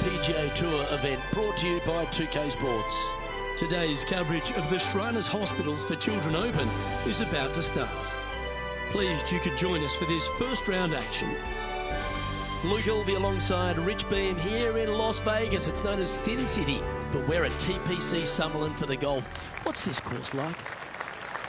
PGA Tour event brought to you by 2K Sports. Today's coverage of the Shriners Hospitals for Children Open is about to start. Pleased you could join us for this first round action. Luke Ilvey alongside Rich Beam here in Las Vegas. It's known as Thin City, but we're at TPC Summerlin for the golf. What's this course like?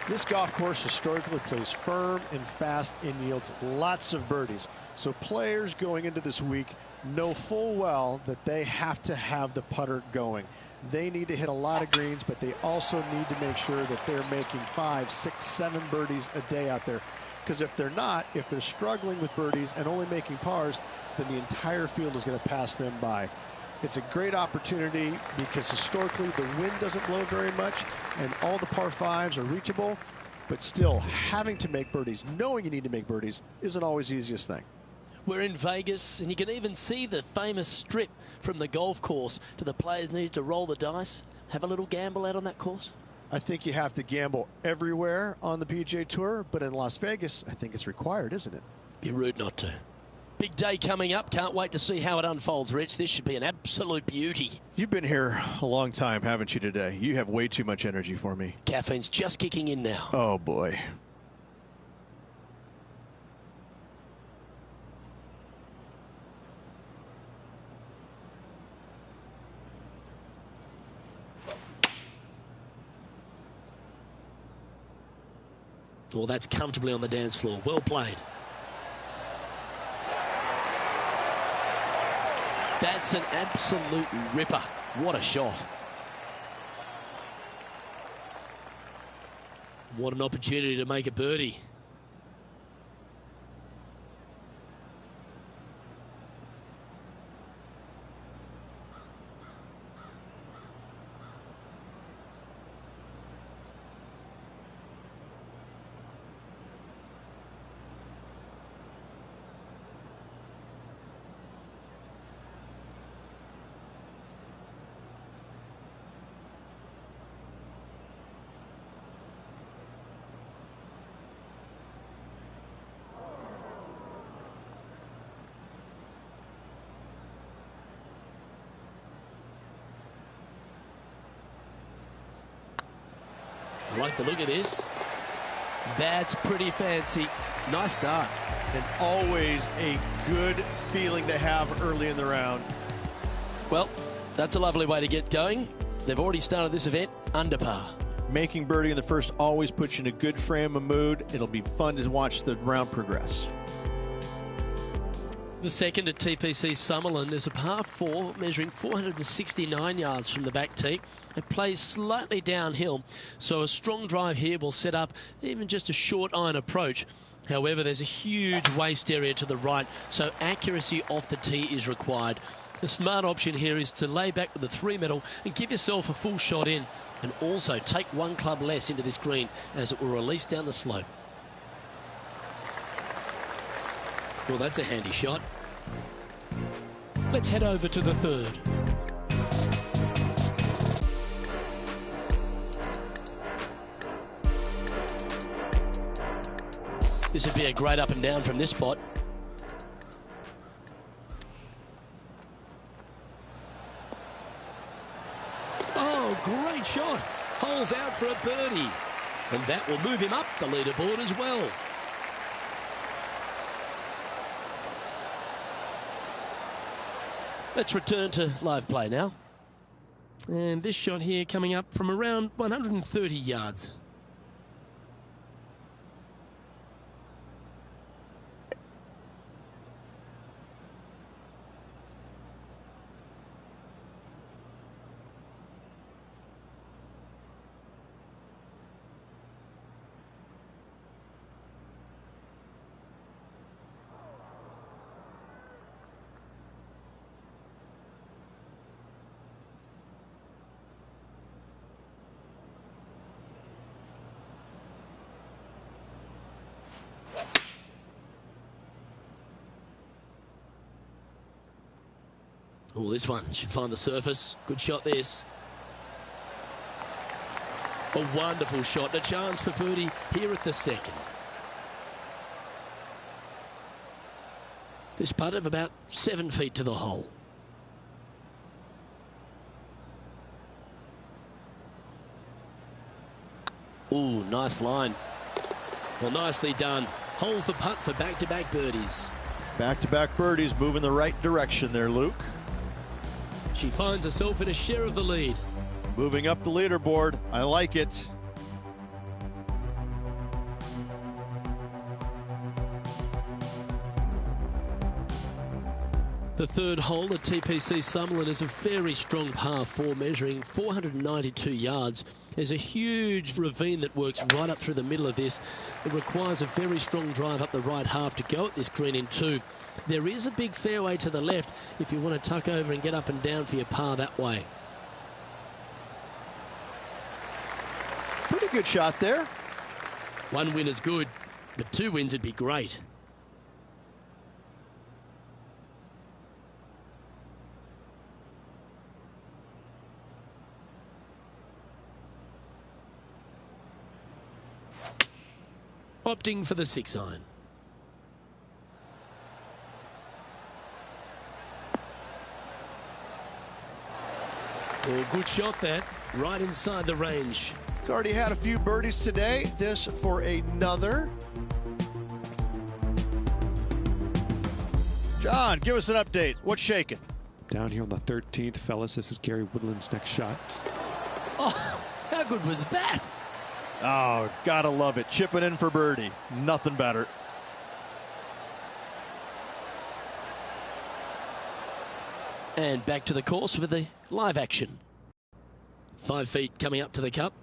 This golf course historically plays firm and fast and yields lots of birdies. So players going into this week know full well that they have to have the putter going. They need to hit a lot of greens, but they also need to make sure that they're making 5, 6, 7 birdies a day out there. Because if they're not, if they're struggling with birdies and only making pars, then the entire field is going to pass them by. It's a great opportunity because historically the wind doesn't blow very much and all the par 5s are reachable, but still having to make birdies, knowing you need to make birdies, isn't always the easiest thing. We're in Vegas, and you can even see the famous strip from the golf course. Do the players need to roll the dice, have a little gamble out on that course? I think you have to gamble everywhere on the PGA Tour, but in Las Vegas, I think it's required, isn't it? Be rude not to. Big day coming up. Can't wait to see how it unfolds, Rich. This should be an absolute beauty. You've been here a long time, haven't you, today? You have way too much energy for me. Caffeine's just kicking in now. Oh, boy. Well, that's comfortably on the dance floor. Well played. That's an absolute ripper. What a shot. What an opportunity to make a birdie. I like the look of this. That's pretty fancy. Nice start. And always a good feeling to have early in the round. Well, that's a lovely way to get going. They've already started this event under par. Making birdie in the first always puts you in a good frame of mood. It'll be fun to watch the round progress. The second at TPC Summerlin is a par 4 measuring 469 yards from the back tee. It plays slightly downhill, so a strong drive here will set up even just a short iron approach. However, there's a huge waste area to the right, so accuracy off the tee is required. The smart option here is to lay back with the 3-metal and give yourself a full shot in, and also take one club less into this green as it will release down the slope. Well, that's a handy shot. Let's head over to the third. This would be a great up and down from this spot. Oh, great shot. Holes out for a birdie. And that will move him up the leaderboard as well. Let's return to live play now. And this shot here coming up from around 130 yards. Oh, this one should find the surface. Good shot, this. A wonderful shot. A chance for birdie here at the second. This putt of about 7 feet to the hole. Ooh, nice line. Well, nicely done. Holds the putt for back-to-back birdies. Back-to-back birdies, moving the right direction there, Luke. She finds herself in a share of the lead. Moving up the leaderboard. I like it. The third hole at TPC Summerlin is a very strong par 4, measuring 492 yards. There's a huge ravine that works right up through the middle of this. It requires a very strong drive up the right half to go at this green in 2. There is a big fairway to the left if you want to tuck over and get up and down for your par that way. Pretty good shot there. 1 win is good, but 2 wins would be great. Opting for the 6-iron. Oh, good shot that. Right inside the range. He's already had a few birdies today. This for another. John, give us an update. What's shaking? Down here on the 13th, fellas. This is Gary Woodland's next shot. Oh, how good was that? Oh, gotta love it. Chipping in for birdie. Nothing better. And back to the course with the live action. 5 feet coming up to the cup.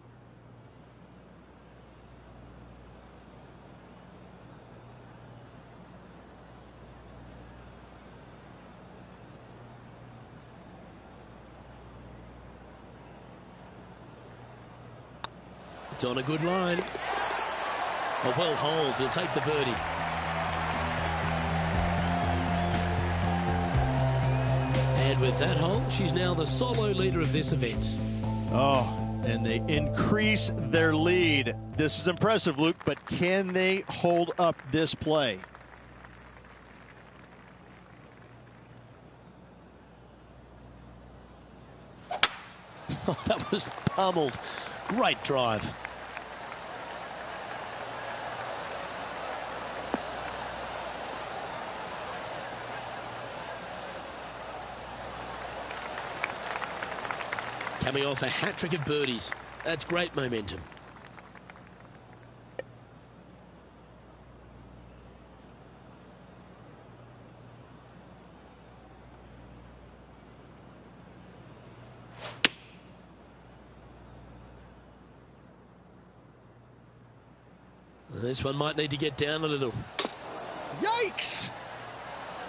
It's on a good line. A well hold. He'll take the birdie. And with that hole, she's now the solo leader of this event. Oh, and they increase their lead. This is impressive, Luke, but can they hold up this play? Oh, that was pummeled. Great drive. Coming off a hat-trick of birdies. That's great momentum. This one might need to get down a little. Yikes!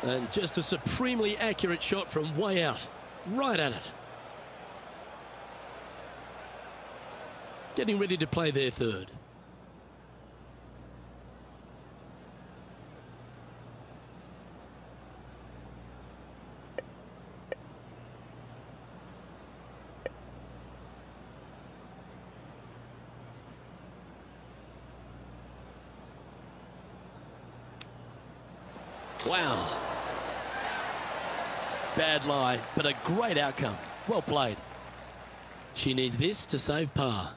And just a supremely accurate shot from way out. Right at it. Getting ready to play their third. Wow. Bad lie, but a great outcome. Well played. She needs this to save par.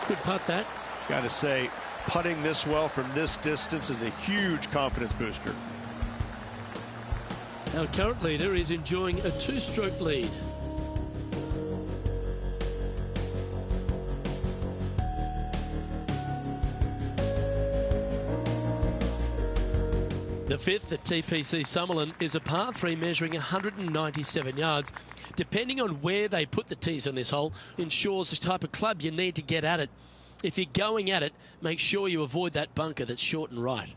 Good putt that. Got to say, putting this well from this distance is a huge confidence booster. Our current leader is enjoying a 2-stroke lead. The 5th at TPC Summerlin is a par 3 measuring 197 yards. Depending on where they put the tees on this hole ensures the type of club you need to get at it. If you're going at it, make sure you avoid that bunker that's short and right.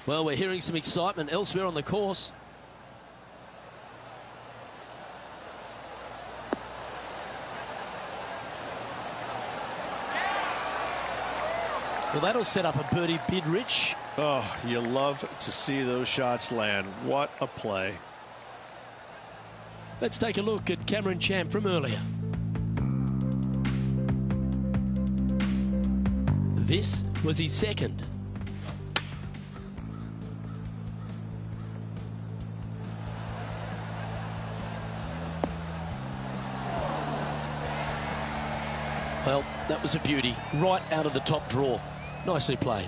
Well, we're hearing some excitement elsewhere on the course. Well, that'll set up a birdie bid, Rich. Oh, you love to see those shots land. What a play. Let's take a look at Cameron Champ from earlier. This was his second. Well, that was a beauty, right out of the top draw. Nicely played.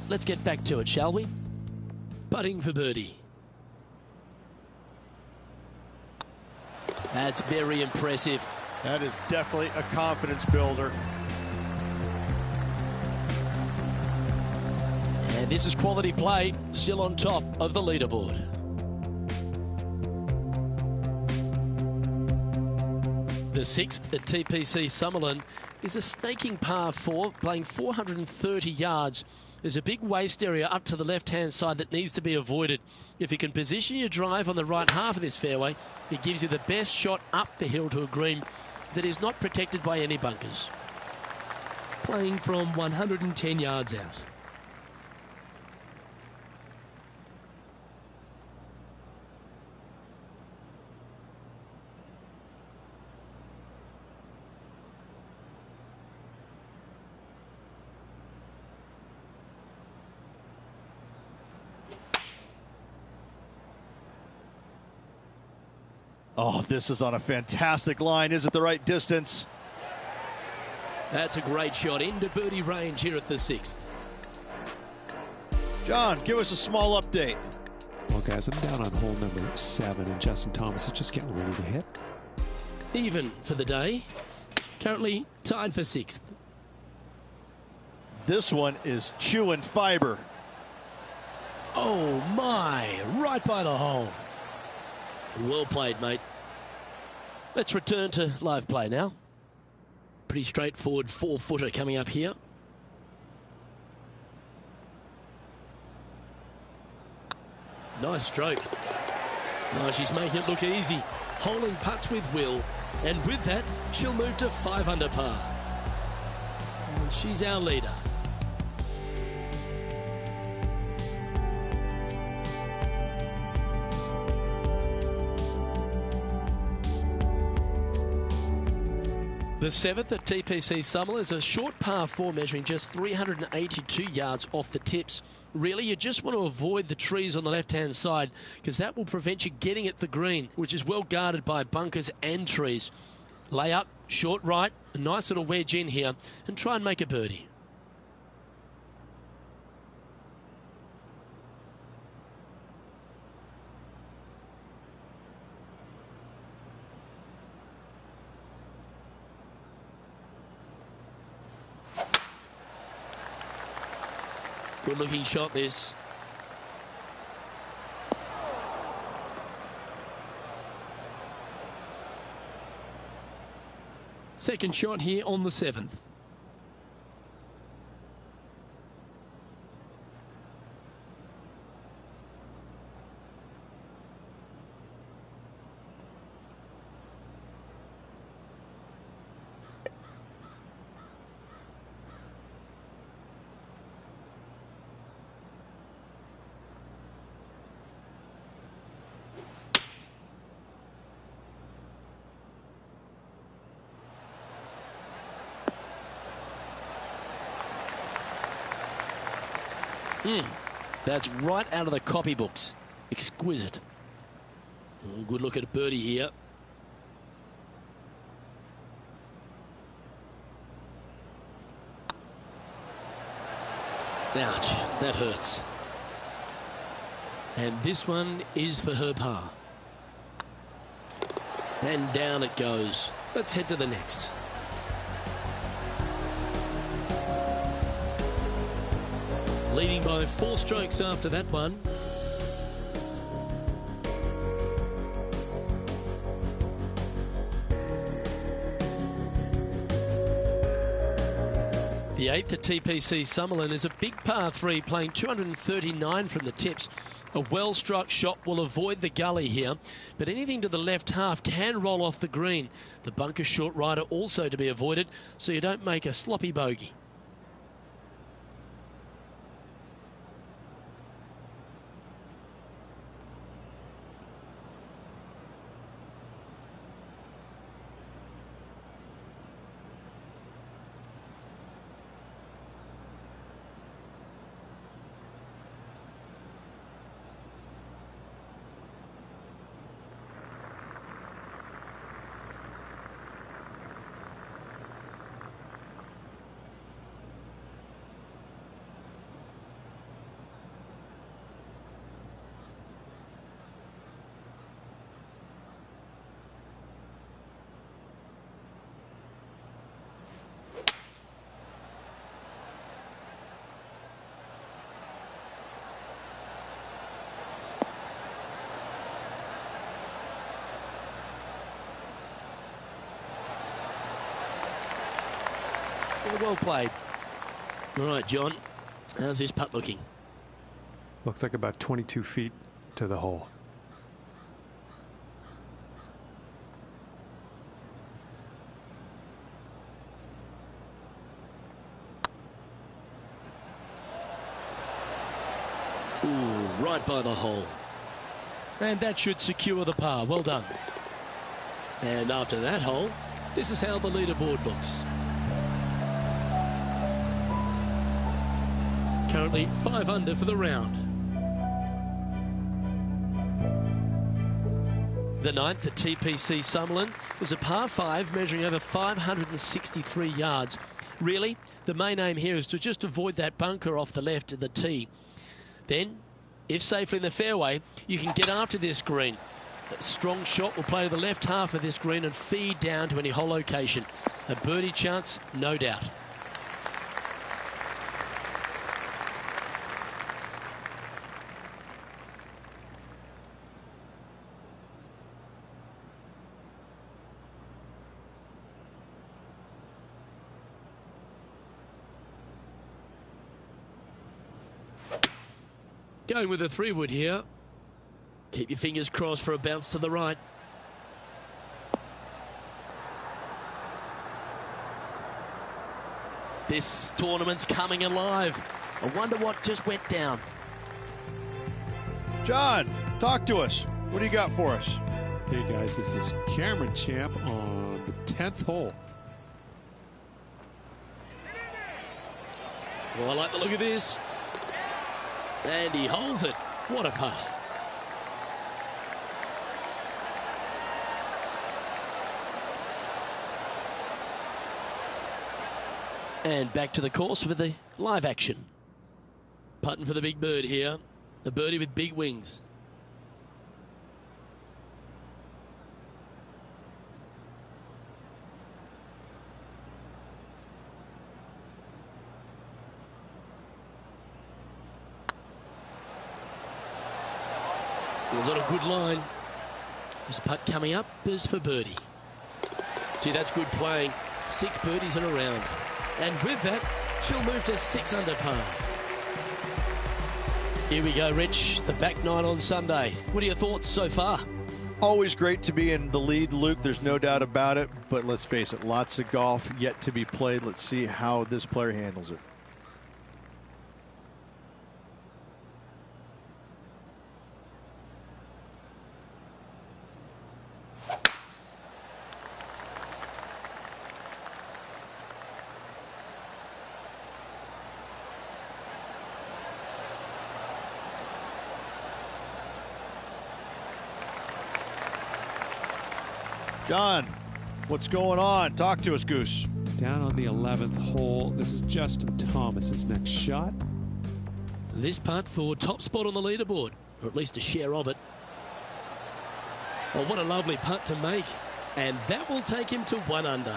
Let's get back to it, shall we? Putting for birdie. That's very impressive. That is definitely a confidence builder. And this is quality play, still on top of the leaderboard. The sixth at TPC Summerlin is a snaking par 4, playing 430 yards. There's a big waste area up to the left-hand side that needs to be avoided. If you can position your drive on the right half of this fairway, it gives you the best shot up the hill to a green that is not protected by any bunkers. Playing from 110 yards out. Oh, this is on a fantastic line. Is it the right distance? That's a great shot into birdie range here at the sixth. John, give us a small update. Well, guys, I'm down on hole number 7, and Justin Thomas is just getting ready to hit. Even for the day. Currently tied for sixth. This one is chewing fiber. Oh my, right by the hole. Well played, mate. Let's return to live play now. Pretty straightforward 4-footer coming up here. Nice stroke. Oh, she's making it look easy. Holding putts with will. And with that, she'll move to 5 under par. And she's our leader. The seventh at TPC Summerlin is a short par 4 measuring just 382 yards off the tips. Really, you just want to avoid the trees on the left-hand side because that will prevent you getting at the green, which is well guarded by bunkers and trees. Lay up, short right, a nice little wedge in here, and try and make a birdie. Good looking shot this. Second shot here on the 7th. That's right out of the copybooks. Exquisite. Oh, good look at a birdie here. Ouch, that hurts. And this one is for her par. And down it goes. Let's head to the next. Leading by 4 strokes after that one. The The 8th at TPC Summerlin is a big par 3 playing 239 from the tips. A well-struck shot will avoid the gully here, but anything to the left half can roll off the green. The bunker short rider also to be avoided, so you don't make a sloppy bogey. Well played. All right, John, how's this putt looking? Looks like about 22 feet to the hole. Ooh, right by the hole. And that should secure the par. Well done. And after that hole, this is how the leaderboard looks. Currently 5 under for the round. The 9th at TPC Summerlin was a par 5 measuring over 563 yards. Really, the main aim here is to just avoid that bunker off the left of the tee. Then, if safely in the fairway, you can get after this green. A strong shot will play to the left half of this green and feed down to any hole location. A birdie chance, no doubt. Going with a 3-wood here. Keep your fingers crossed for a bounce to the right. This tournament's coming alive. I wonder what just went down. John, talk to us. What do you got for us? Hey guys, this is Cameron Champ on the 10th hole. Well, I like the look of this. And he holds it. What a putt. And back to the course with the live action. Putting for the big bird here. A birdie with big wings. It was on a good line. This putt coming up is for birdie. Gee, that's good playing. 6 birdies in a round. And with that, she'll move to 6 under par. Here we go, Rich. The back nine on Sunday. What are your thoughts so far? Always great to be in the lead, Luke. There's no doubt about it. But let's face it, lots of golf yet to be played. Let's see how this player handles it. John, what's going on? Talk to us, Goose. Down on the 11th hole, this is Justin Thomas's next shot. This putt for top spot on the leaderboard, or at least a share of it. Oh, what a lovely putt to make. And that will take him to 1 under.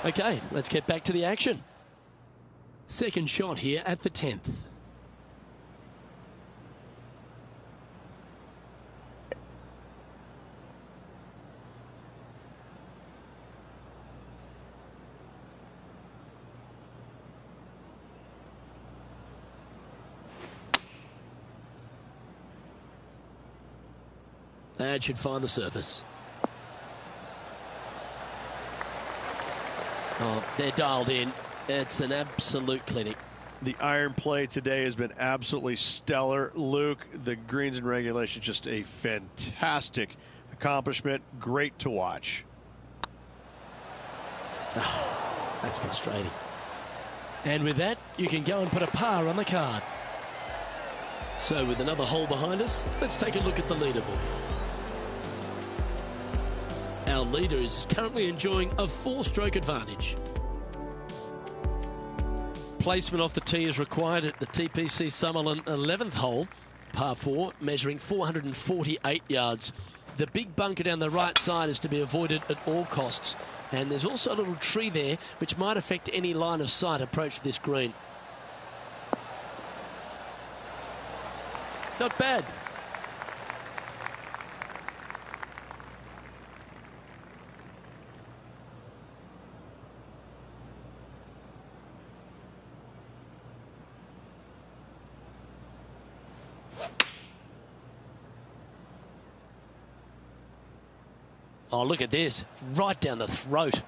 Okay, let's get back to the action. Second shot here at the 10th. That should find the surface. Oh, they're dialed in. It's an absolute clinic. The iron play today has been absolutely stellar. Luke, the greens in regulation, just a fantastic accomplishment. Great to watch. Oh, that's frustrating. And with that, you can go and put a par on the card. So with another hole behind us, let's take a look at the leaderboard. Our leader is currently enjoying a 4-stroke advantage. Placement off the tee is required at the TPC Summerlin 11th hole, par 4, measuring 448 yards. The big bunker down the right side is to be avoided at all costs. And there's also a little tree there which might affect any line of sight approach to this green. Not bad. Oh, look at this. Right down the throat.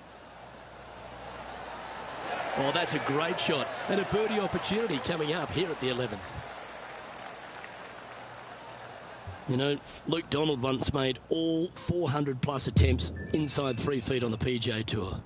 Oh, that's a great shot. And a birdie opportunity coming up here at the 11th. You know, Luke Donald once made all 400-plus attempts inside 3 feet on the PGA Tour.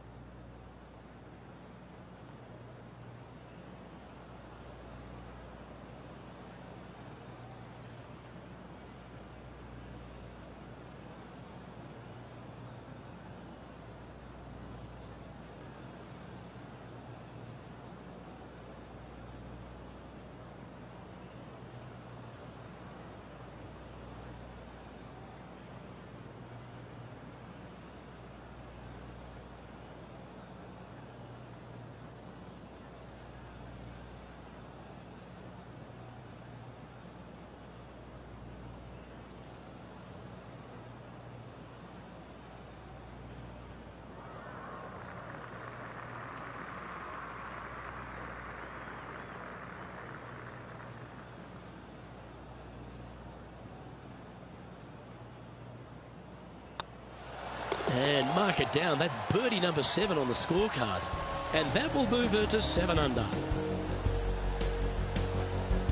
And mark it down. That's birdie number 7 on the scorecard. And that will move her to 7 under.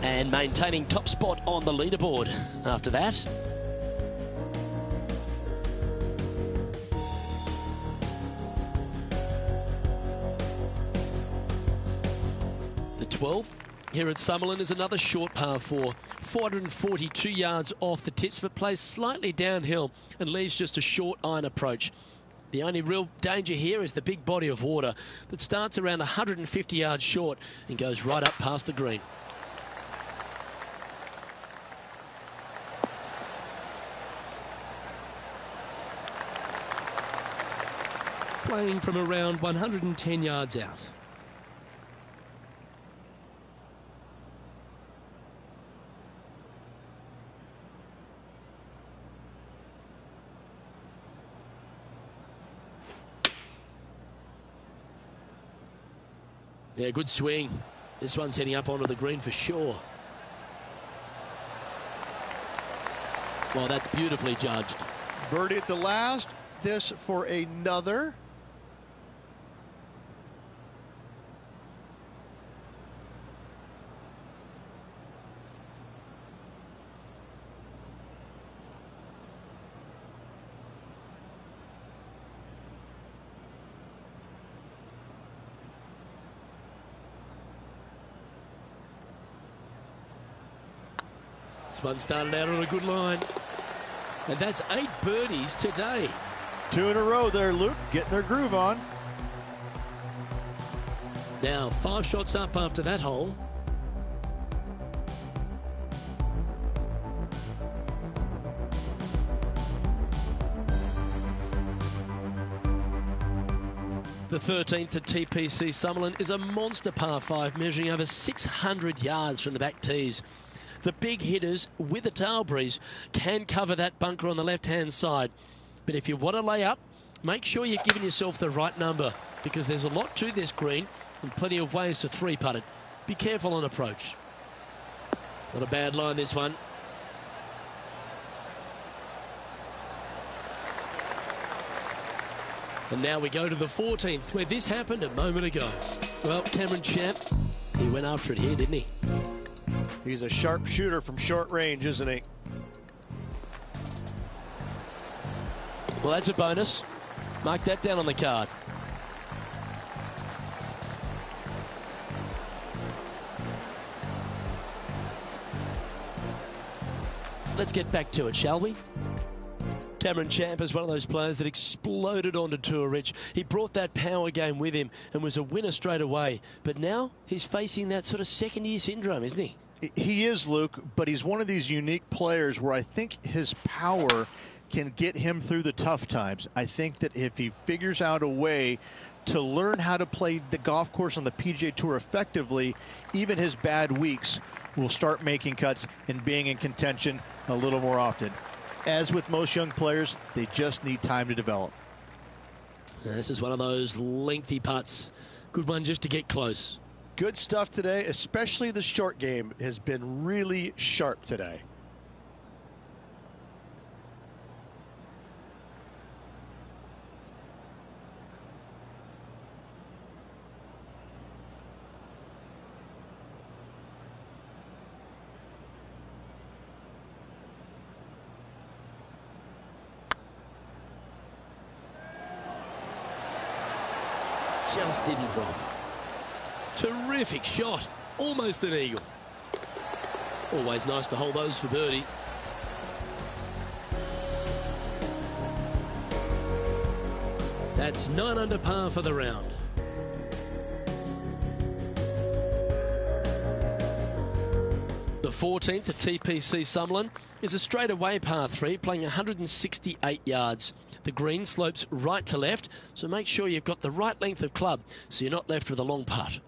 And maintaining top spot on the leaderboard after that. The 12th here at Summerlin is another short par 4, 442 yards off the tips, but plays slightly downhill and leaves just a short iron approach. The only real danger here is the big body of water that starts around 150 yards short and goes right up past the green. Playing from around 110 yards out. Yeah, good swing. This one's heading up onto the green for sure. Well, that's beautifully judged. Birdie at the last. This for another. This one started out on a good line. And that's 8 birdies today. 2 in a row there, Luke. Getting their groove on. Now 5 shots up after that hole. The 13th at TPC Summerlin is a monster par 5 measuring over 600 yards from the back tees. The big hitters with a tail breeze can cover that bunker on the left-hand side. But if you want to lay up, make sure you're giving yourself the right number because there's a lot to this green and plenty of ways to 3-putt it. Be careful on approach. Not a bad line, this one. And now we go to the 14th, where this happened a moment ago. Well, Cameron Champ, he went after it here, didn't he? He's a sharp shooter from short range, isn't he? Well, that's a bonus. Mark that down on the card. Let's get back to it, shall we? Cameron Champ is one of those players that exploded onto tour, Rich. He brought that power game with him and was a winner straight away. But now he's facing that sort of second-year syndrome, isn't he? He is, Luke, but he's one of these unique players where I think his power can get him through the tough times. I think that if he figures out a way to learn how to play the golf course on the PGA Tour effectively, even his bad weeks will start making cuts and being in contention a little more often. As with most young players, they just need time to develop. This is one of those lengthy putts. Good one just to get close. Good stuff today, especially the short game has been really sharp today. Just didn't drop. Terrific shot. Almost an eagle. Always nice to hold those for birdie. That's 9 under par for the round. The 14th at TPC Summerlin is a straightaway par 3 playing 168 yards. The green slopes right to left, so make sure you've got the right length of club so you're not left with a long putt.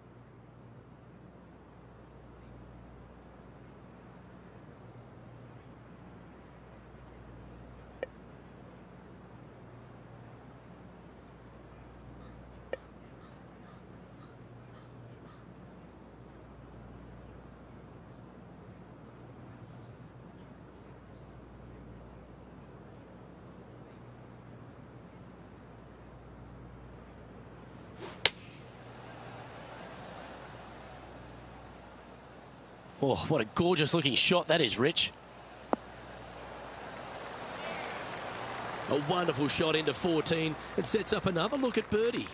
Oh, what a gorgeous looking shot that is, Rich. A wonderful shot into 14. It sets up another look at birdie.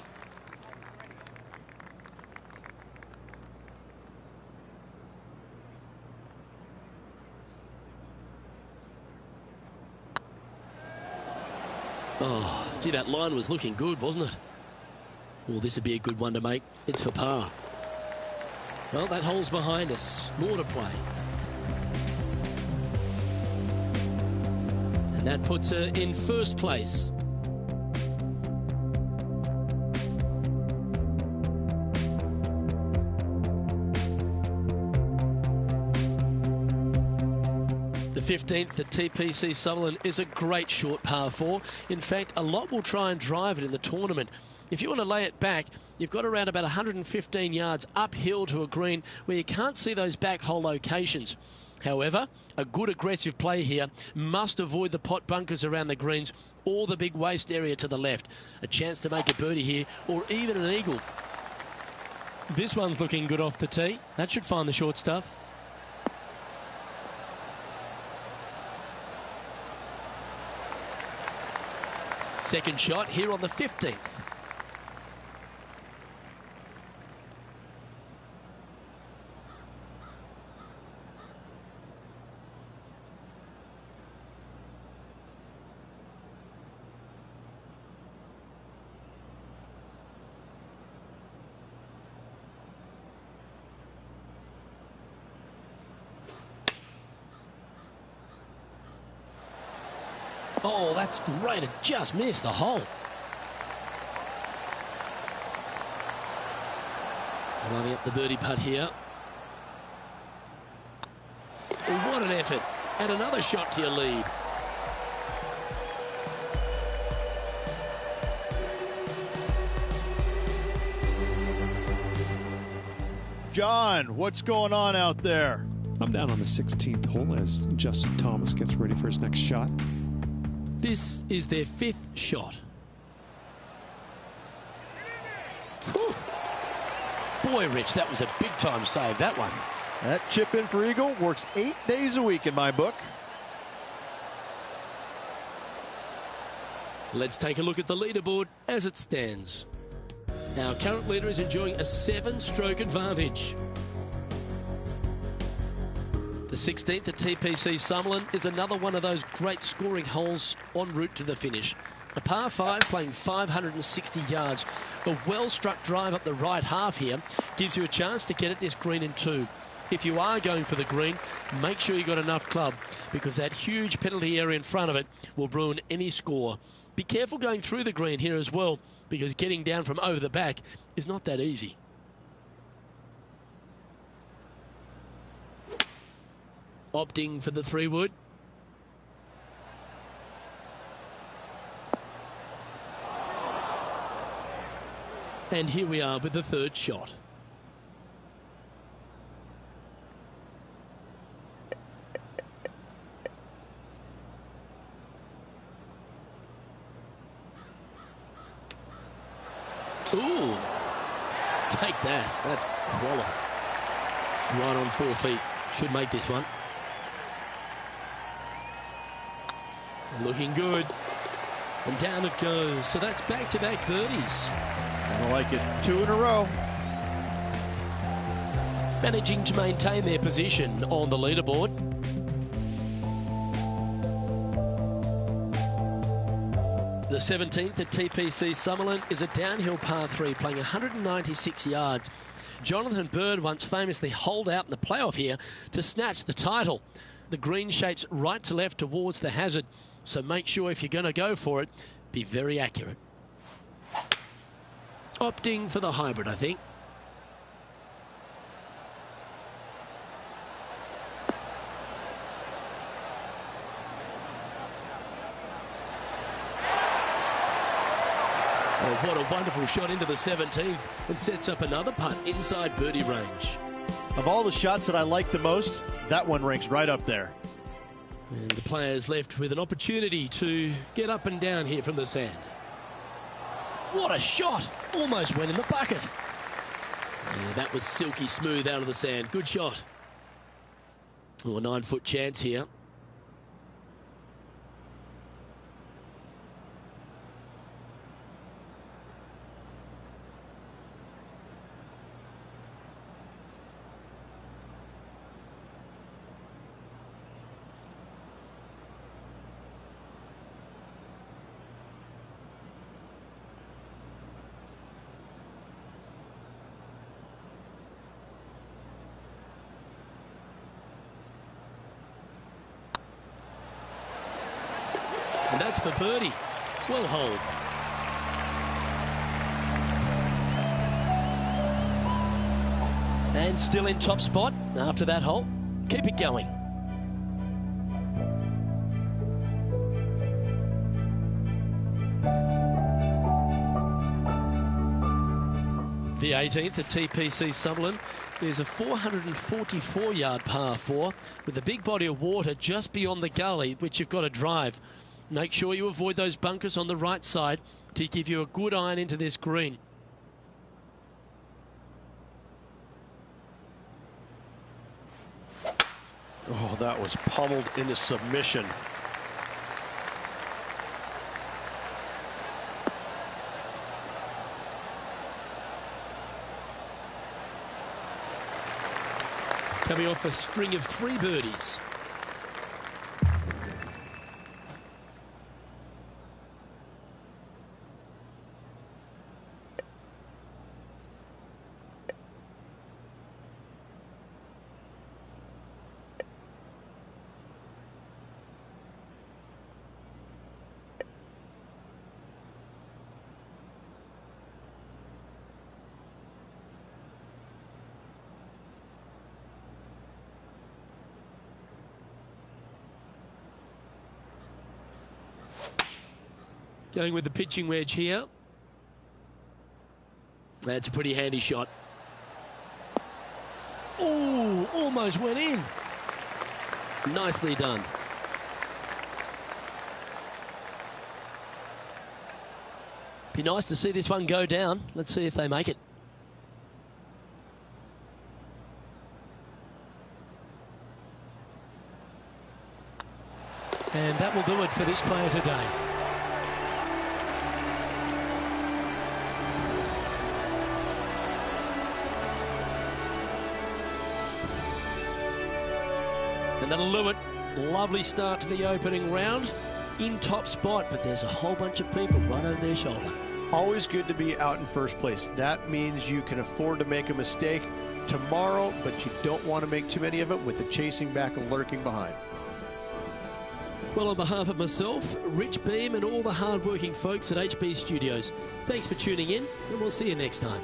Oh, gee, that line was looking good, wasn't it? Well, this would be a good one to make. It's for par. Well, that hole's behind us. More to play. And that puts her in first place. The 15th at TPC Summerlin is a great short par 4. In fact, a lot will try and drive it in the tournament. If you want to lay it back, you've got around about 115 yards uphill to a green where you can't see those back hole locations. However, a good aggressive play here must avoid the pot bunkers around the greens or the big waste area to the left. A chance to make a birdie here or even an eagle. This one's looking good off the tee. That should find the short stuff. Second shot here on the 15th. Oh, that's great. It just missed the hole. Lining up the birdie putt here. What an effort. Add another shot to your lead. John, what's going on out there? I'm down on the 16th hole as Justin Thomas gets ready for his next shot. This is their 5th shot. Whew. Boy, Rich, that was a big-time save, that one. That chip in for Eagle works 8 days a week in my book. Let's take a look at the leaderboard as it stands. Our current leader is enjoying a 7-stroke advantage. The 16th at TPC Summerlin is another one of those great scoring holes en route to the finish. A par 5 playing 560 yards. A well-struck drive up the right half here gives you a chance to get at this green in 2. If you are going for the green, make sure you got enough club, because that huge penalty area in front of it will ruin any score. Be careful going through the green here as well, because getting down from over the back is not that easy. Opting for the 3-wood. And here we are with the 3rd shot. Ooh, take that. That's quality. Right on 4 feet. Should make this one. Looking good. And down it goes. So that's back-to-back birdies. I like it. 2 in a row. Managing to maintain their position on the leaderboard. The 17th at TPC Summerlin is a downhill par 3 playing 196 yards. Jonathan Bird once famously holed out in the playoff here to snatch the title. The green shapes right to left towards the hazard, so make sure if you're going to go for it, be very accurate. Opting for the hybrid, I think. Oh, what a wonderful shot into the 17th, and sets up another putt inside birdie range. Of all the shots that I like the most, that one ranks right up there. And the players left with an opportunity to get up and down here from the sand. What a shot! Almost went in the bucket. Yeah, that was silky smooth out of the sand. Good shot. Oh, a 9-foot chance here. And that's for birdie. Well holed. And still in top spot after that hole. Keep it going. The 18th at TPC Summerlin is a 444-yard par 4 with a big body of water just beyond the gully, which you've got to drive. Make sure you avoid those bunkers on the right side to give you a good iron into this green. Oh, that was pummeled into submission. Coming off a string of 3 birdies. Going with the pitching wedge here. That's a pretty handy shot. Oh, almost went in. Nicely done. Be nice to see this one go down. Let's see if they make it. And that will do it for this player today. And that'll do it. Lovely start to the opening round. In top spot, but there's a whole bunch of people right over their shoulder. Always good to be out in first place. That means you can afford to make a mistake tomorrow, but you don't want to make too many of them with the chasing back and lurking behind. Well, on behalf of myself, Rich Beam, and all the hard-working folks at HB Studios, thanks for tuning in, and we'll see you next time.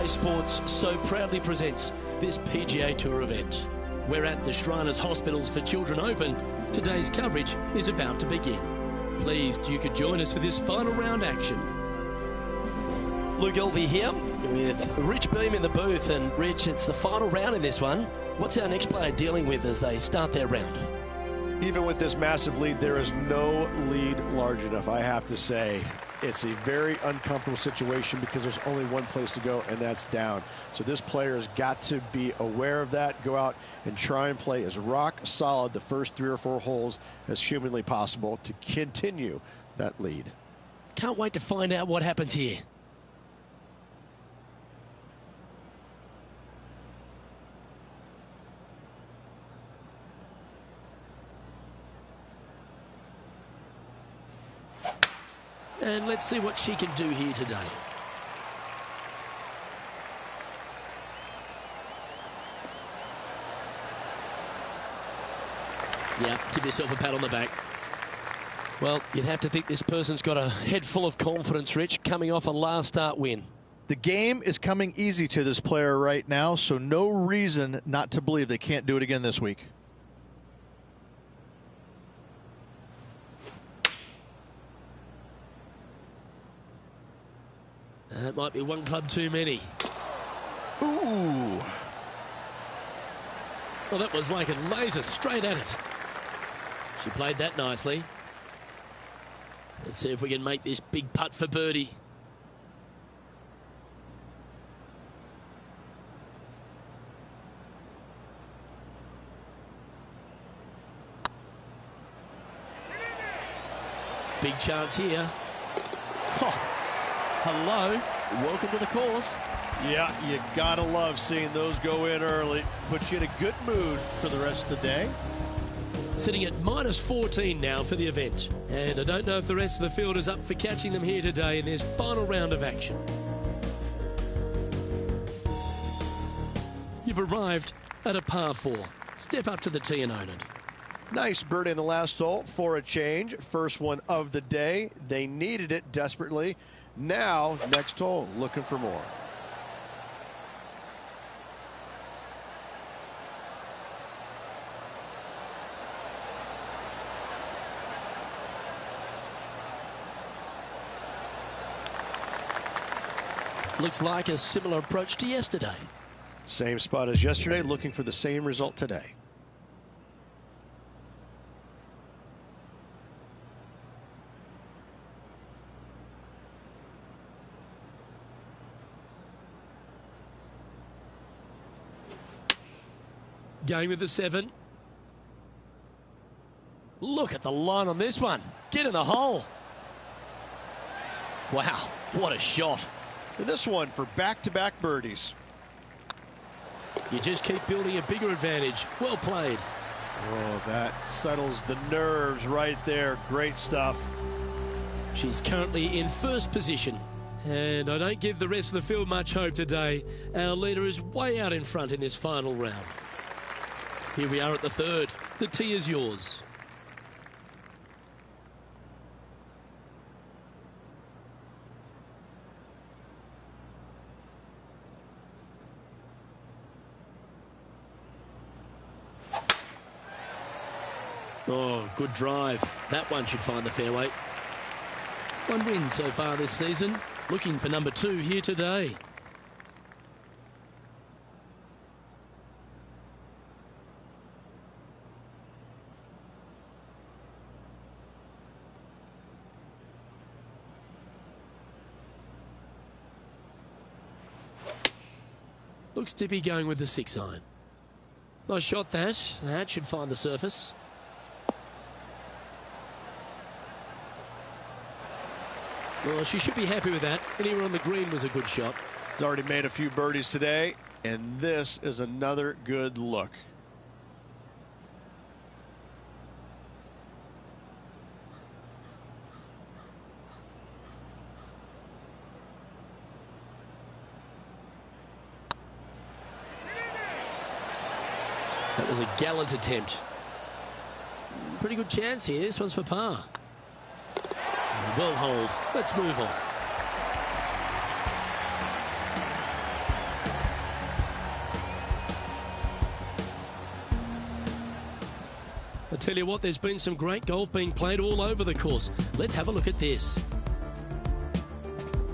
Sports so proudly presents this PGA Tour event. We're at the Shriners Hospitals for Children Open. Today's coverage is about to begin. Pleased you could join us for this final round action. Luke Elvey here with Rich Beam in the booth. And Rich, it's the final round in this one. What's our next player dealing with as they start their round? Even with this massive lead, there is no lead large enough, I have to say. It's a very uncomfortable situation because there's only one place to go, and that's down. So this player has got to be aware of that, go out and try and play as rock solid the first 3 or 4 holes as humanly possible to continue that lead. Can't wait to find out what happens here. And let's see what she can do here today. Yeah, give yourself a pat on the back. Well, you'd have to think this person's got a head full of confidence, Rich, coming off a last start win. The game is coming easy to this player right now, so no reason not to believe they can't do it again this week. That might be one club too many. Ooh. Well, that was like a laser straight at it. She played that nicely. Let's see if we can make this big putt for birdie. Big chance here. Oh, hello. Welcome to the course. Yeah, you gotta love seeing those go in early. Puts you in a good mood for the rest of the day. Sitting at -14 now for the event. And I don't know if the rest of the field is up for catching them here today in this final round of action. You've arrived at a par 4. Step up to the tee and own it. Nice birdie in the last hole for a change. First one of the day. They needed it desperately. Now, next hole, looking for more. Looks like a similar approach to yesterday. Same spot as yesterday, looking for the same result today. Going with the 7. Look at the line on this one. Get in the hole. Wow, what a shot. And this one for back-to-back birdies. You just keep building a bigger advantage. Well played. Oh, that settles the nerves right there. Great stuff. She's currently in first position. And I don't give the rest of the field much hope today. Our leader is way out in front in this final round. Here we are at the 3rd. The tee is yours. Oh, good drive. That one should find the fairway. One win so far this season. Looking for number 2 here today. Looks to be going with the 6-iron. Nice shot that. That should find the surface. Well, she should be happy with that. Anywhere on the green was a good shot. He's already made a few birdies today, and this is another good look. That was a gallant attempt. Pretty good chance here. This one's for par. Well hold. Let's move on. I tell you what, there's been some great golf being played all over the course. Let's have a look at this.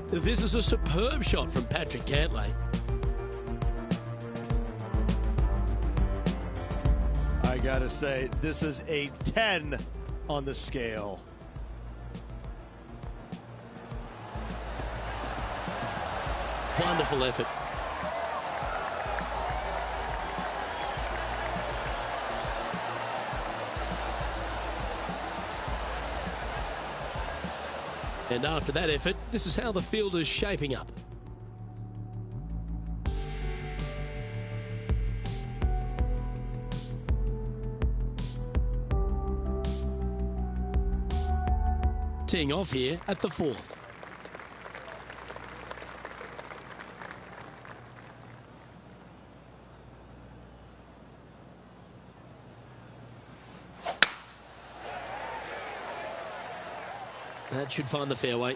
This is a superb shot from Patrick Cantlay. I gotta say, this is a 10 on the scale. Wonderful effort. And after that effort, this is how the field is shaping up. Teeing off here at the 4th. That should find the fairway.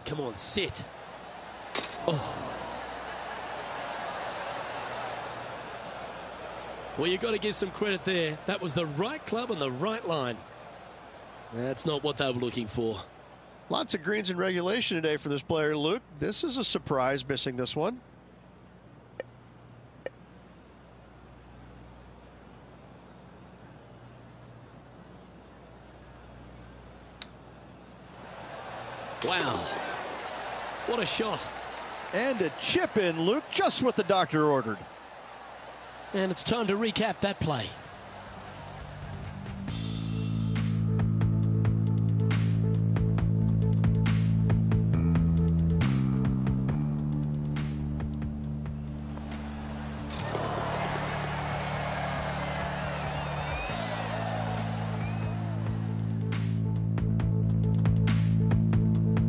Come on, sit. Oh. Well, you've got to give some credit there. That was the right club on the right line. That's not what they were looking for. Lots of greens in regulation today for this player, Luke. This is a surprise, missing this one. Wow. What a shot. And a chip in, Luke, just what the doctor ordered. And it's time to recap that play.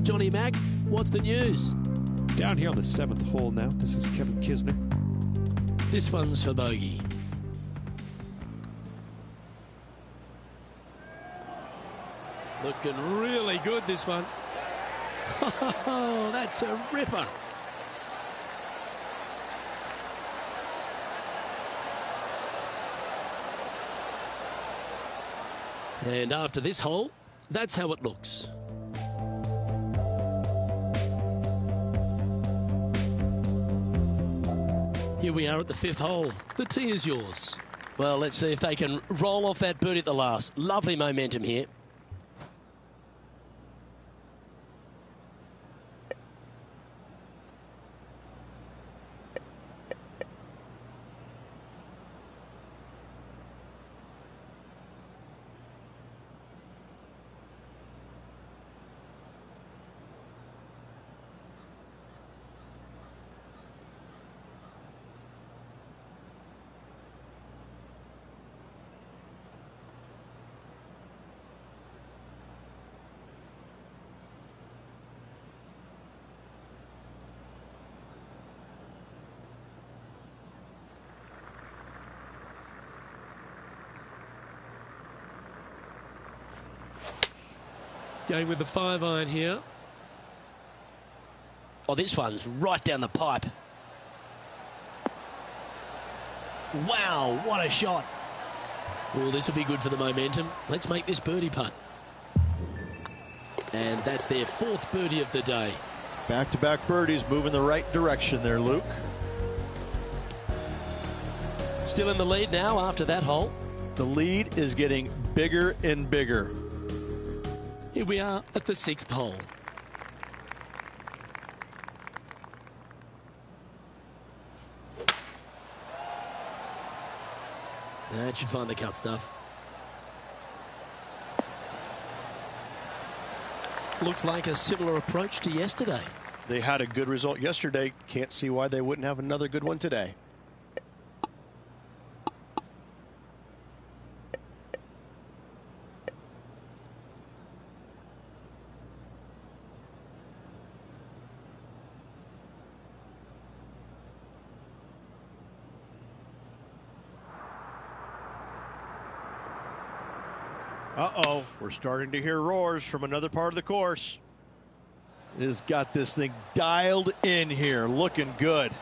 Johnny Mack, what's the news? Down here on the 7th hole now. This is Kevin Kisner. This one's for bogey. Looking really good, this one. Oh, that's a ripper. And after this hole, that's how it looks. Here we are at the 5th hole. The tee is yours. Well, let's see if they can roll off that birdie at the last. Lovely momentum here. Going with the 5-iron here. Oh, this one's right down the pipe. Wow, what a shot. Oh, this will be good for the momentum. Let's make this birdie putt. And that's their 4th birdie of the day. Back-to-back birdies, moving the right direction there, Luke. Still in the lead now after that hole. The lead is getting bigger and bigger. Here we are at the 6th hole. That should find the cut stuff. Looks like a similar approach to yesterday. They had a good result yesterday. Can't see why they wouldn't have another good one today. Uh-oh, we're starting to hear roars from another part of the course. It has got this thing dialed in here, looking good.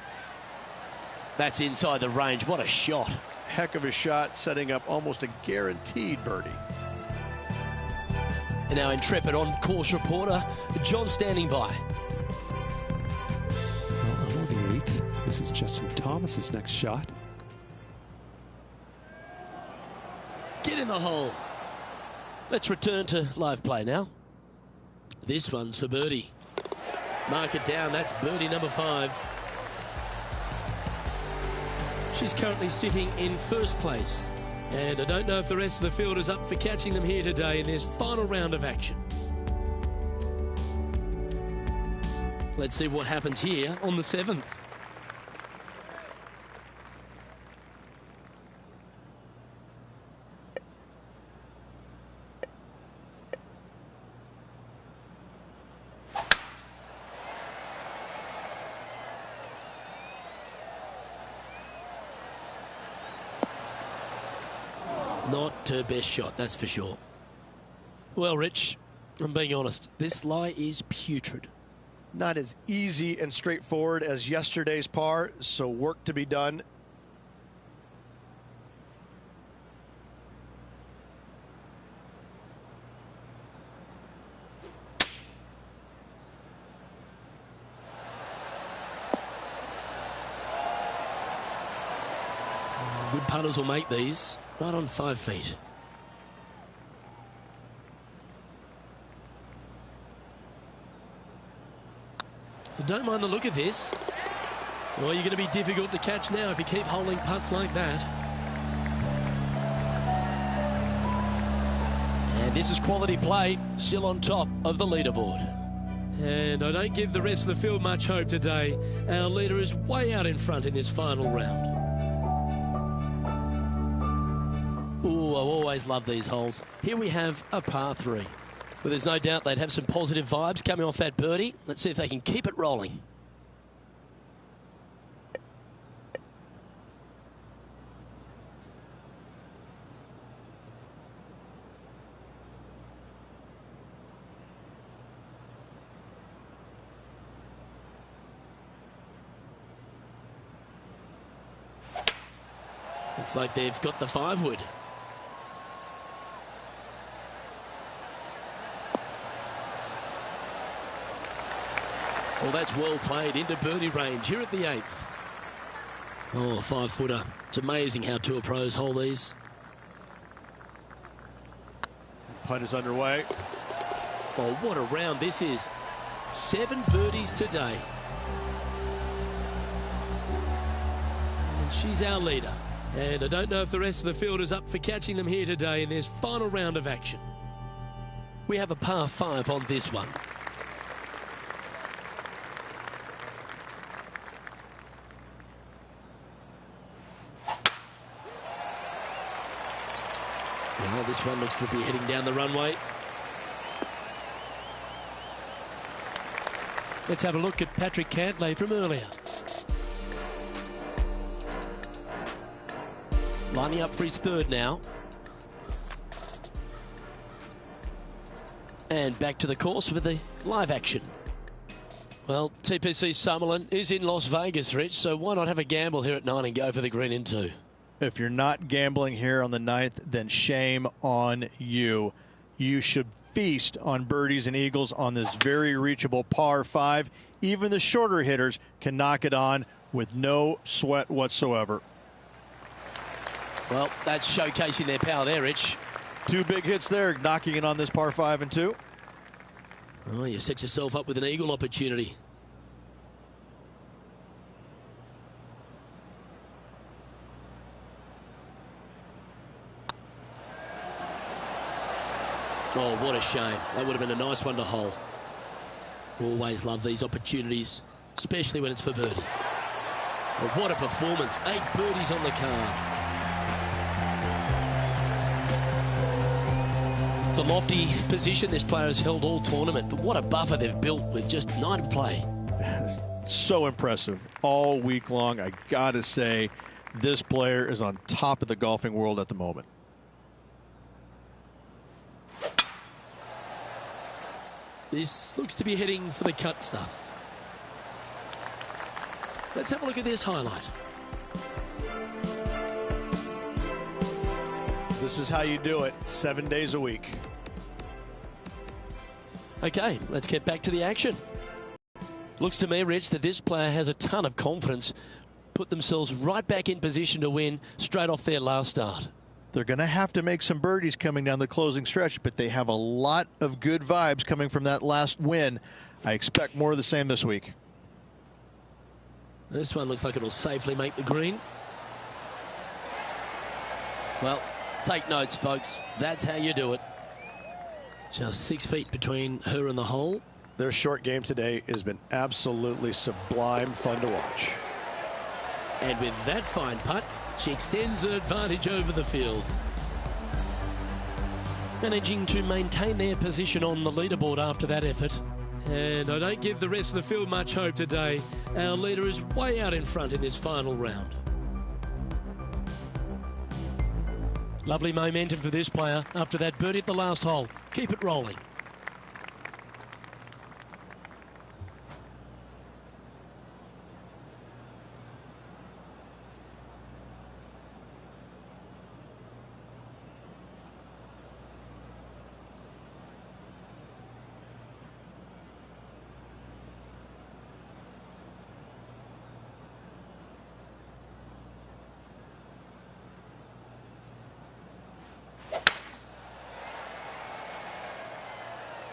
That's inside the range. What a shot. Heck of a shot, setting up almost a guaranteed birdie. And our intrepid on-course reporter, John, standing by. Well, on the 8th, this is Justin Thomas's next shot. Get in the hole. Let's return to live play now. This one's for birdie. Mark it down. That's birdie number 5. She's currently sitting in 1st place. And I don't know if the rest of the field is up for catching them here today in this final round of action. Let's see what happens here on the 7th. Not her best shot, that's for sure. Well, Rich, I'm being honest. This lie is putrid. Not as easy and straightforward as yesterday's par, so work to be done. Good putters will make these right on 5 feet. Don't mind the look of this. Well, you're going to be difficult to catch now if you keep holding putts like that. And this is quality play, still on top of the leaderboard. And I don't give the rest of the field much hope today. Our leader is way out in front in this final round. Ooh, I always love these holes. Here we have a par 3. Well, there's no doubt they'd have some positive vibes coming off that birdie. Let's see if they can keep it rolling. Looks like they've got the 5-wood. Well, that's well played into birdie range here at the 8th. Oh, 5-footer. It's amazing how tour pros hold these. Putt is underway. Oh, what a round this is. 7 birdies today. And she's our leader. And I don't know if the rest of the field is up for catching them here today in this final round of action. We have a par 5 on this one. Well, this one looks to be heading down the runway. Let's have a look at Patrick Cantlay from earlier. Lining up for his 3rd now. And back to the course with the live action. Well, TPC Summerlin is in Las Vegas, Rich, so why not have a gamble here at 9 and go for the green in 2? If you're not gambling here on the 9th, then shame on you. You should feast on birdies and eagles on this very reachable par 5. Even the shorter hitters can knock it on with no sweat whatsoever. Well, that's showcasing their power there, Rich. 2 big hits there, knocking it on this par 5 and 2. Oh, you set yourself up with an eagle opportunity. Oh, what a shame. That would have been a nice one to hole. Always love these opportunities, especially when it's for birdie. Well, what a performance. 8 birdies on the card. It's a lofty position this player has held all tournament, but what a buffer they've built with just 9 to play. So impressive all week long. I gotta say, this player is on top of the golfing world at the moment. This looks to be heading for the cut stuff. Let's have a look at this highlight. This is how you do it 7 days a week. Okay, let's get back to the action. Looks to me, Rich, that this player has a ton of confidence. Put themselves right back in position to win straight off their last start. They're going to have to make some birdies coming down the closing stretch, but they have a lot of good vibes coming from that last win. I expect more of the same this week. This one looks like it'll safely make the green. Well, take notes, folks. That's how you do it. Just 6 feet between her and the hole. Their short game today has been absolutely sublime fun to watch. And with that fine putt, she extends her advantage over the field. Managing to maintain their position on the leaderboard after that effort. And I don't give the rest of the field much hope today. Our leader is way out in front in this final round. Lovely momentum for this player after that birdie at the last hole. Keep it rolling.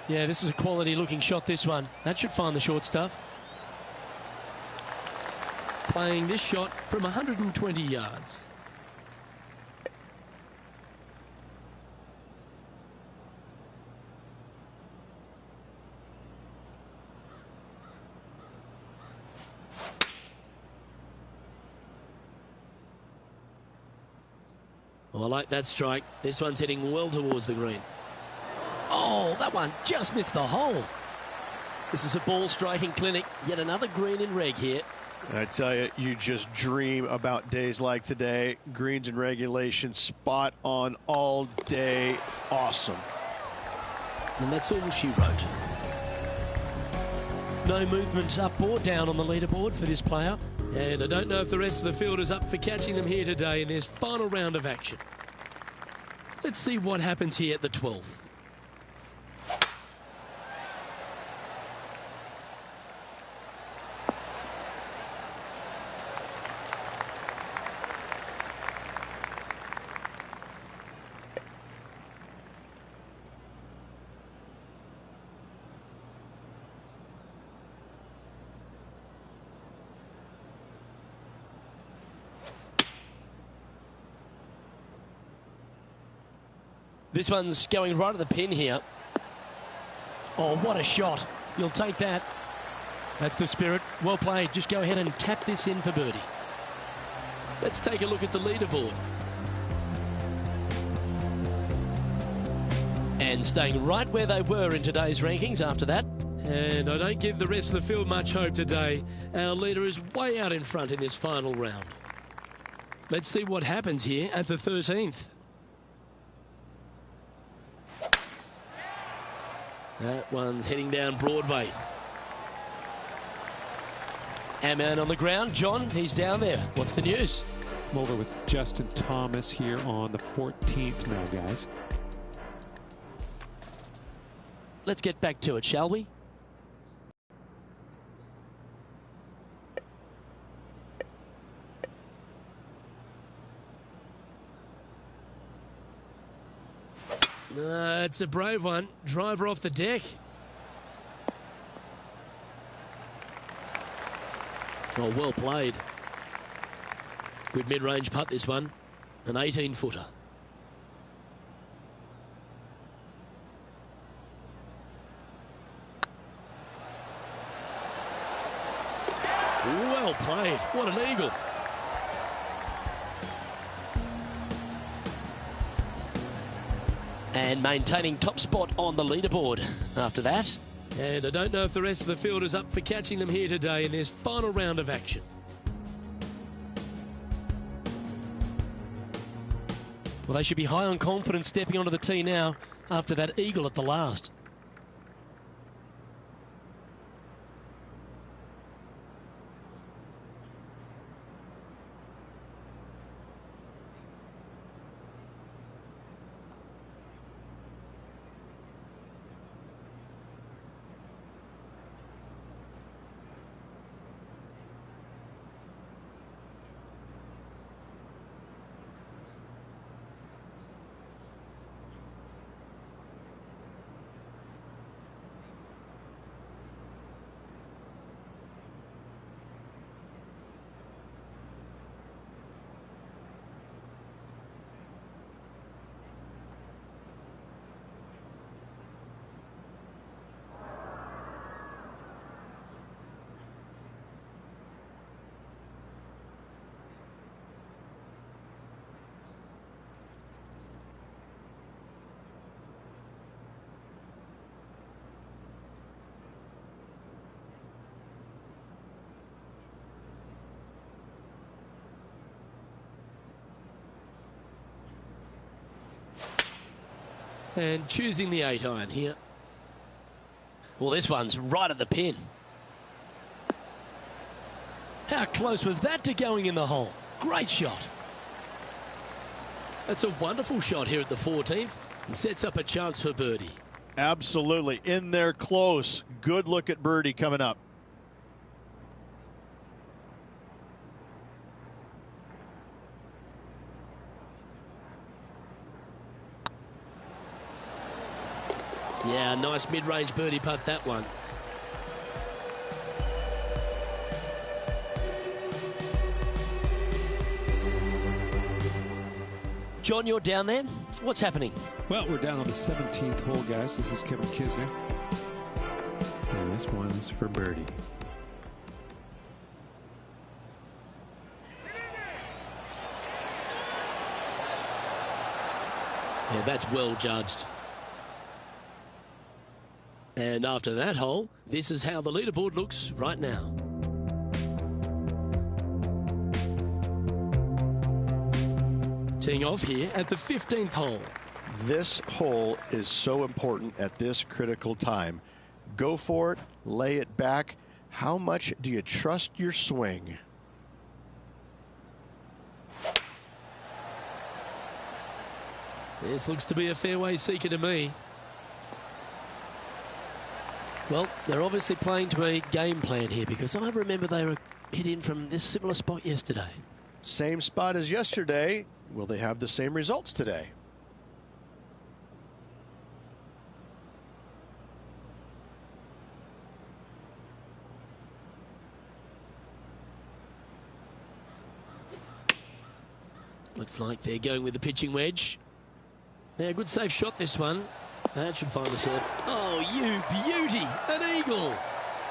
Yeah, this is a quality looking shot, this one. That should find the short stuff. Playing this shot from 120 yards. Oh, I like that strike. This one's heading well towards the green. Oh, that one just missed the hole. This is a ball striking clinic. Yet another green in reg here. I tell you, you just dream about days like today. Greens and regulation, spot on all day. Awesome. And that's all she wrote. No movement up or down on the leaderboard for this player. And I don't know if the rest of the field is up for catching them here today in this final round of action. Let's see what happens here at the 12th. This one's going right at the pin here. Oh, what a shot. You'll take that. That's the spirit. Well played. Just go ahead and tap this in for birdie. Let's take a look at the leaderboard. And staying right where they were in today's rankings after that. And I don't give the rest of the field much hope today. Our leader is way out in front in this final round. Let's see what happens here at the 13th. That one's heading down Broadway. Our man on the ground, John, he's down there. What's the news? I'm over with Justin Thomas here on the 14th now, guys. Let's get back to it, shall we? It's a brave one. Driver off the deck. Oh, well played. Good mid-range putt, this one. An 18-footer. Well played. What an eagle. And maintaining top spot on the leaderboard after that. And I don't know if the rest of the field is up for catching them here today in this final round of action. Well, they should be high on confidence stepping onto the tee now after that eagle at the last. And choosing the 8-iron here. Well, this one's right at the pin. How close was that to going in the hole? Great shot. That's a wonderful shot here at the 14th and sets up a chance for birdie. Absolutely. In there close. Good look at birdie coming up. Yeah, nice mid-range birdie putt, that one. John, you're down there. What's happening? Well, we're down on the 17th hole, guys. This is Kevin Kisner. And this one's for birdie. Yeah, that's well judged. And after that hole, this is how the leaderboard looks right now. Teeing off here at the 15th hole. This hole is so important at this critical time. Go for it, lay it back. How much do you trust your swing? This looks to be a fairway seeker to me. Well, they're obviously playing to a game plan here, because I remember they were hit in from this similar spot yesterday. Same spot as yesterday. Will they have the same results today? Looks like they're going with the pitching wedge. Yeah, good safe shot, this one. That should find the surf. Oh, you beauty! An eagle!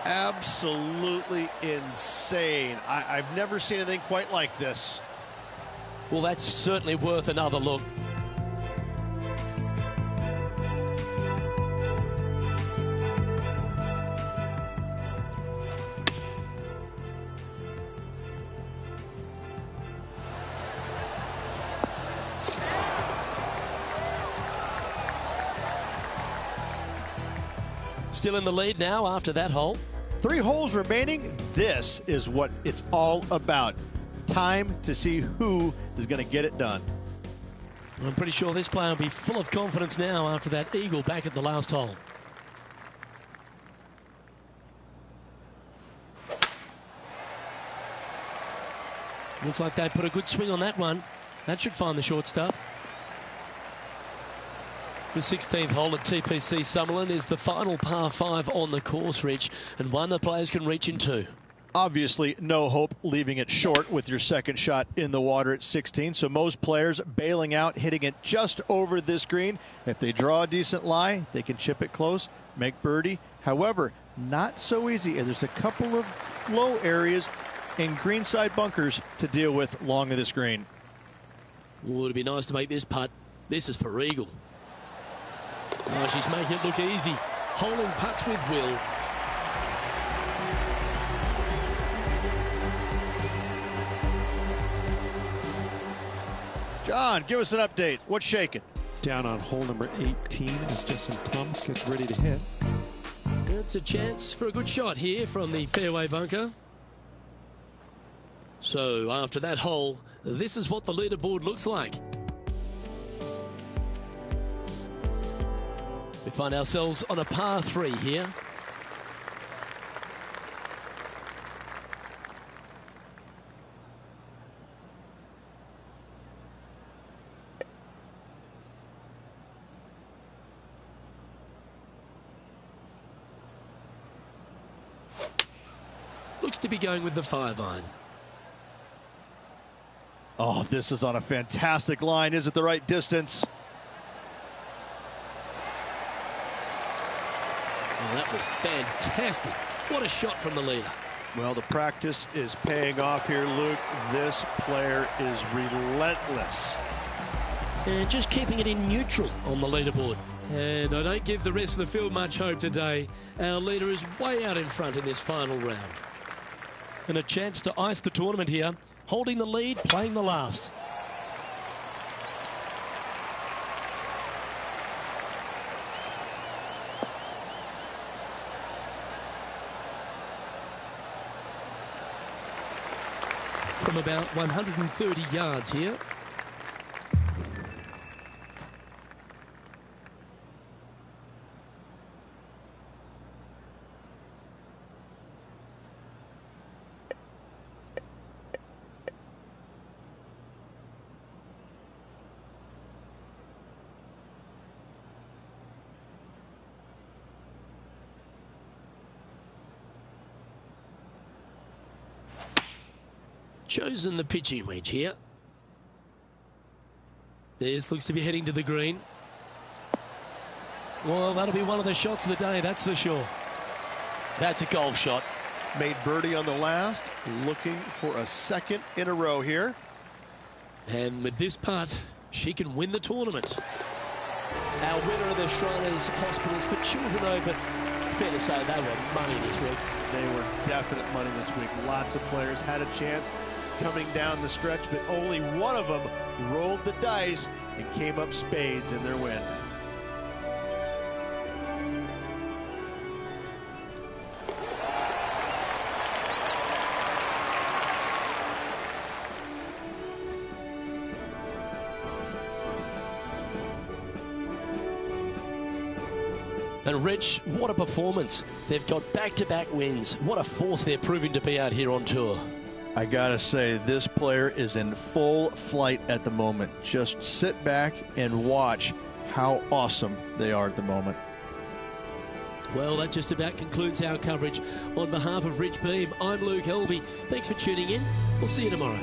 Absolutely insane. I've never seen anything quite like this. Well, that's certainly worth another look. Still in the lead now after that hole. 3 holes remaining. This is what it's all about. Time to see who is going to get it done. I'm pretty sure this player will be full of confidence now after that eagle back at the last hole. Looks like they put a good swing on that one. That should find the short stuff. The 16th hole at TPC Summerlin is the final par 5 on the course, Rich, and one the players can reach into. Obviously, no hope leaving it short with your second shot in the water at 16. So most players bailing out, hitting it just over this green. If they draw a decent lie, they can chip it close, make birdie. However, not so easy. And there's a couple of low areas and greenside bunkers to deal with along this green. Oh, it'd be nice to make this putt. This is for eagle. Oh, she's making it look easy. Holding putts with will. John, give us an update. What's shaking? Down on hole number 18 as Justin Thomas gets ready to hit. It's a chance for a good shot here from the fairway bunker. So after that hole, this is what the leaderboard looks like. We find ourselves on a par 3 here. Looks to be going with the 5-iron. Oh, this is on a fantastic line. Is it the right distance? Oh, that was fantastic. What a shot from the leader. Well, the practice is paying off here, Luke. This player is relentless. And just keeping it in neutral on the leaderboard. And I don't give the rest of the field much hope today. Our leader is way out in front in this final round. And a chance to ice the tournament here. Holding the lead, playing the last. From about 130 yards here. chosen the pitching wedge here. This looks to be heading to the green. Well, that'll be one of the shots of the day, that's for sure. That's a golf shot. Made birdie on the last, looking for a second in a row here. And with this putt, she can win the tournament. Our winner of the Shriners Hospitals for Children Open, it's fair to say they were money this week. They were definite money this week. Lots of players had a chance coming down the stretch, but only one of them rolled the dice and came up spades in their win. And Rich, what a performance. They've got back-to-back wins. What a force they're proving to be out here on tour. I gotta say, this player is in full flight at the moment. Just sit back and watch how awesome they are at the moment. Well, that just about concludes our coverage. On behalf of Rich Beam, I'm Luke Helvey. Thanks for tuning in. We'll see you tomorrow.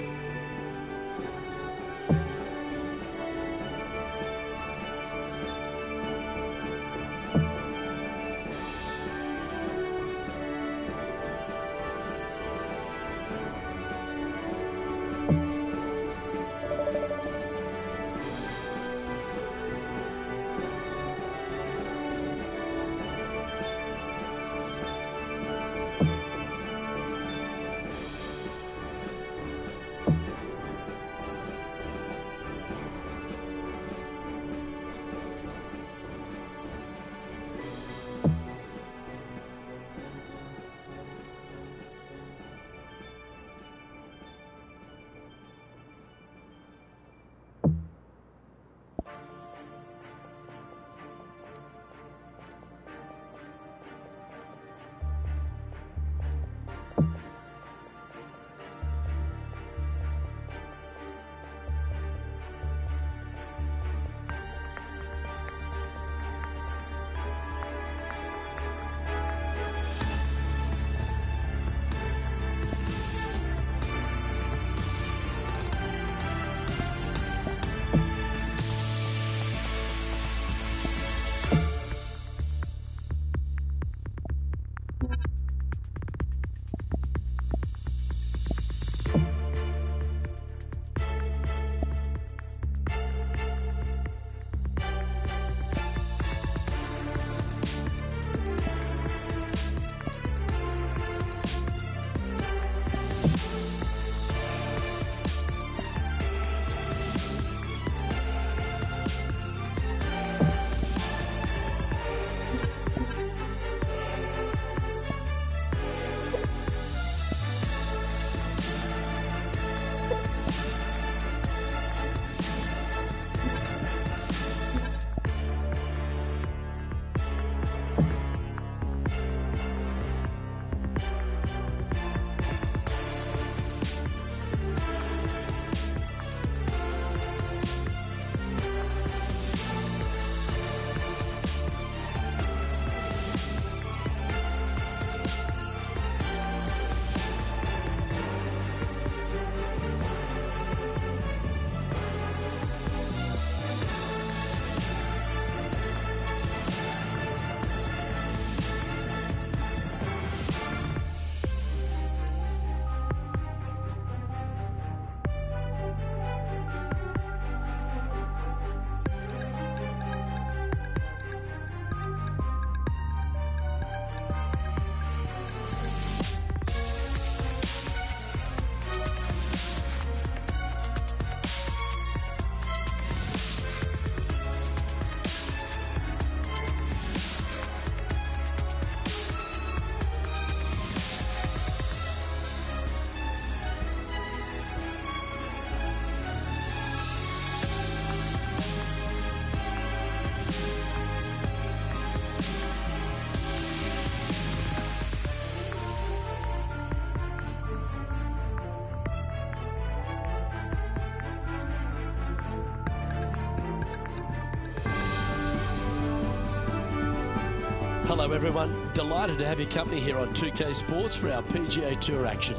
Hello everyone, delighted to have your company here on 2K Sports for our PGA Tour action.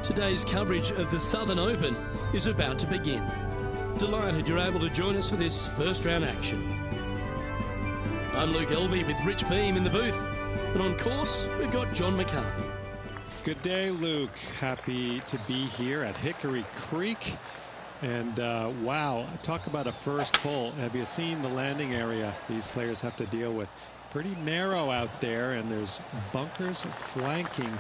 Today's coverage of the Southern Open is about to begin. Delighted you're able to join us for this first round action. I'm Luke Elvey with Rich Beam in the booth. And on course, we've got John McCarthy. Good day, Luke. Happy to be here at Hickory Creek. And wow, talk about a first hole. Have you seen the landing area these players have to deal with? Pretty narrow out there, and there's bunkers flanking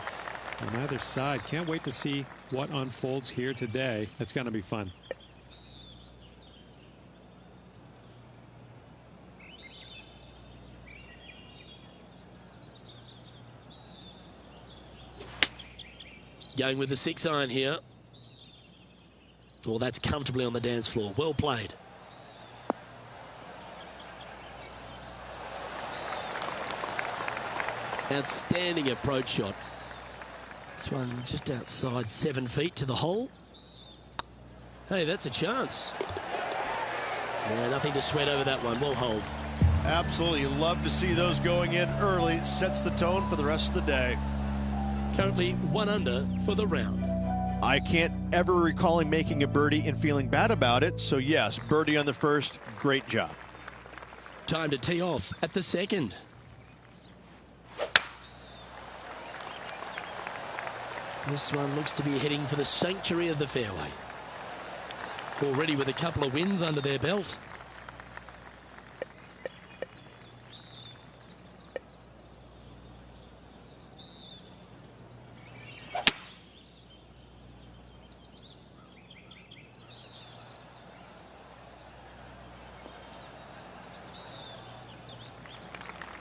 on either side. Can't wait to see what unfolds here today. It's going to be fun. Going with the 6-iron here. Well, that's comfortably on the dance floor. Well played. Outstanding approach shot. This one just outside 7 feet to the hole. Hey, that's a chance. Yeah, nothing to sweat over that one. Well holed. Absolutely. Love to see those going in early. Sets the tone for the rest of the day. Currently 1 under for the round. I can't ever recall him making a birdie and feeling bad about it. So, yes, birdie on the first. Great job. Time to tee off at the second. This one looks to be heading for the sanctuary of the fairway. Already with a couple of wins under their belt.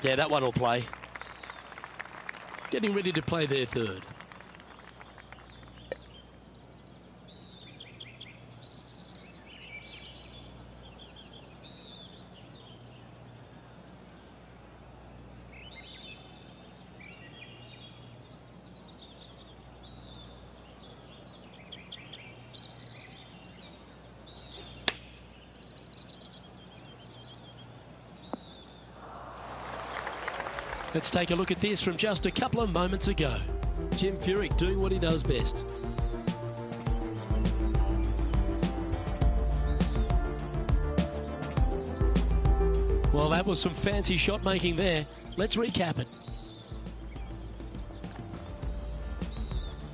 Yeah, that one will play. Getting ready to play their third. Let's take a look at this from just a couple of moments ago. Jim Furyk doing what he does best. Well, that was some fancy shot making there. Let's recap it.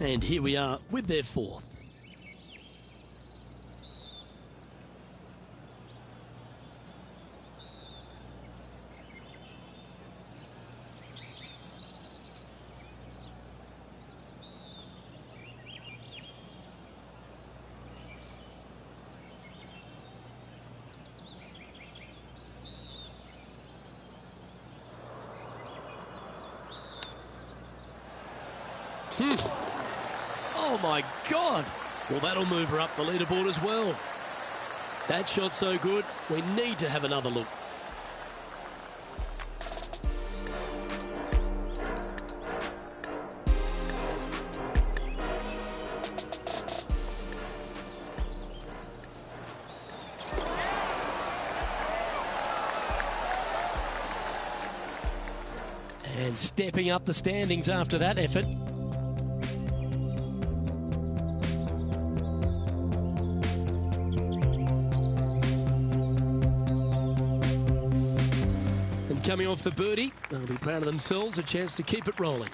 And here we are with their fourth. Oh my God. Well, that'll move her up the leaderboard as well. That shot's so good, we need to have another look. And stepping up the standings after that effort. Coming off the birdie, they'll be proud of themselves, a chance to keep it rolling.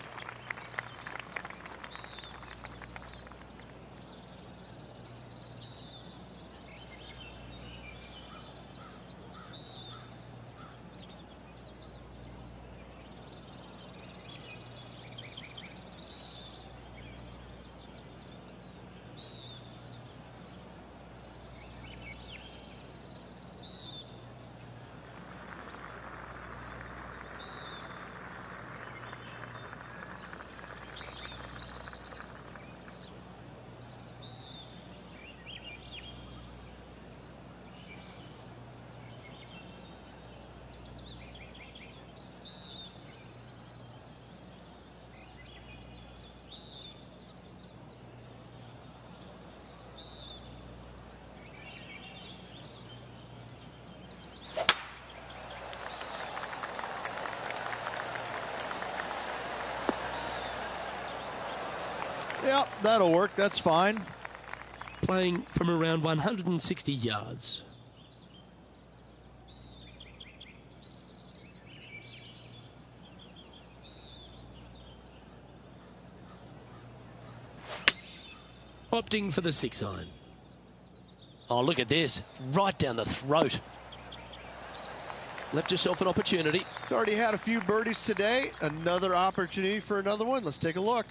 Yep, that'll work. That's fine. Playing from around 160 yards. Opting for the 6-iron. Oh, look at this. Right down the throat. Left yourself an opportunity. Already had a few birdies today. Another opportunity for another one. Let's take a look.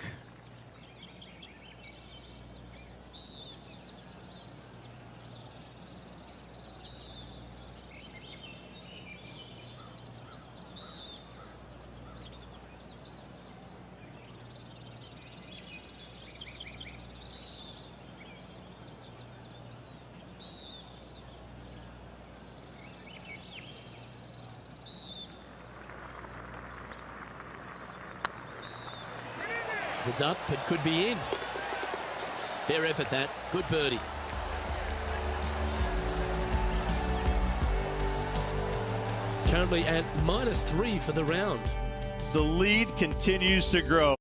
It's up, it could be in. Fair effort that, good birdie. Currently at -3 for the round. The lead continues to grow.